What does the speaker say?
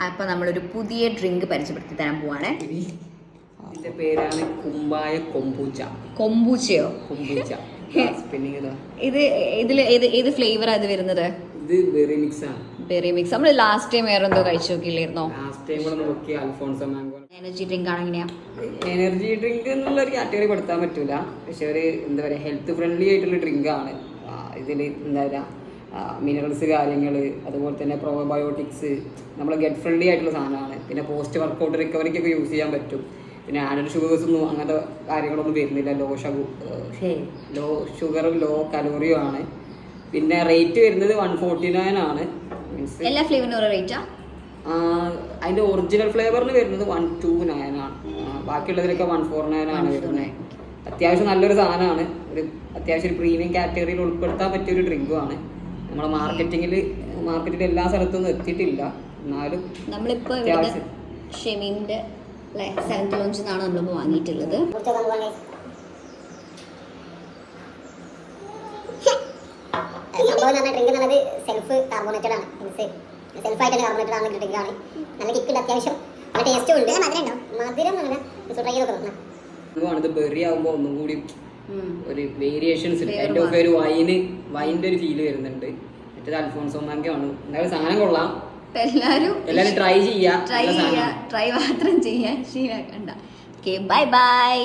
അപ്പോൾ നമ്മളൊരു പുതിയ ഡ്രിങ്ക് പരിചയപ്പെടുത്തി തരാൻ പോവാണ്. ഇതിന്റെ പേരാണ് കുമ്പായ കൊമ്പൂച്ച. കൊമ്പൂച്ചയോ? കൊമ്പൂച്ച. ഇത് ഏത് ഫ്ലേവറാ ഇത് വരുന്നത്? ഇത് ബെറി മിക്സ് ആണ്. Berry mix. നമ്മൾ ലാസ്റ്റ് ടൈം വേറെ എന്തോ കഴിച്ചു നോക്കിയില്ലായിരുന്നോ? ലാസ്റ്റ് ടൈം കൂടെ നോക്കി അൽഫോൺസോ മാംഗോ. എനർജി ഡ്രിങ്ക് ആണ്. എങ്ങനെയാ? എനർജി ഡ്രിങ്ക് എന്നുള്ള ഒരു കാറ്റഗറി പെടുത്താൻ പറ്റൂല. പക്ഷെ ഒരു എന്താ പറയുക, ഹെൽത്ത് ഫ്രണ്ട്ലി ആയിട്ടുള്ള ഡ്രിങ്ക് ആണ്. ഇതിൽ എന്താ പറയുക, മിനറൽസ് കാര്യങ്ങൾ, അതുപോലെ തന്നെ പ്രോബയോട്ടിക്സ്, നമ്മൾ ഗെറ്റ് ഫ്രണ്ട്ലി ആയിട്ടുള്ള സാധനമാണ്. പിന്നെ പോസ്റ്റ് വർക്കൗട്ട് റിക്കവറിക്കൊക്കെ യൂസ് ചെയ്യാൻ പറ്റും. പിന്നെ ആഡഡ് ഷുഗേഴ്സ് ഒന്നും അങ്ങനത്തെ കാര്യങ്ങളൊന്നും വരുന്നില്ല. ലോ ഷുഗറും ലോ കലോറിയും ആണ്. പിന്നെ റേറ്റ് വരുന്നത് 149 ആണ്. എല്ലാ ഫ്ലേവറിനും റേറ്റാ? അതിന്റെ ഒറിജിനൽ ഫ്ലേവറിന് വരുന്നത് 129 ആണ്. ബാക്കിയുള്ളതിലൊക്കെ 149 ആണ് വരുന്നത്. അത്യാവശ്യം നല്ലൊരു സാധനമാണ്. ഒരു അത്യാവശ്യം ഒരു പ്രീമിയം കാറ്റഗറിയിൽ ഉൾപ്പെടുത്താൻ പറ്റിയ ഒരു ഡ്രിങ്കും ആണ്. നമ്മളെ മാർക്കറ്റിൽ എല്ലാ സ്ഥലത്തൊന്നും എത്തിയിട്ടില്ല. എന്നാലും നമ്മളിപ്പോൾ ഷെമീമിന്റെ 7th ലോഞ്ചിൽ നിന്നാണ് നമ്മളിപ്പോൾ വാങ്ങിയിട്ടുള്ളത്. സംഭവം എന്ന് പറഞ്ഞാൽ ഡ്രിങ്ക് എന്നുള്ളത് സെൽഫ് കാർബണേറ്റഡ് ആണ്. സെൽഫായിട്ട് കാർബണേറ്റഡ് ആണ് ഡ്രിങ്ക് ആണ്. നല്ല കിക്കുണ്ട്, അത്യാവശ്യം നല്ല ടേസ്റ്റും ഉണ്ട്. മധുരം നല്ല ട്രൈ ചെയ്തൊക്കെ നോക്കണം. ഇത് ബെറി ആകുമ്പോൾ ഒന്നും കൂടി ഒരു വേരിയേഷൻസ് അതിൻ്റെ ഒക്കെ ഒരു വൈൻ്റെ ഒരു ഫീല് വരുന്നുണ്ട്. മറ്റേത് അൽഫോൺസോ മാംഗോ ആണ്. എന്തായാലും സാധനം കൊള്ളാം. എല്ലാവരും ട്രൈ ചെയ്യാം. ട്രൈ മാത്രം ചെയ്യാൻ ശീലമാക്കണ്ട. Okay, bye bye.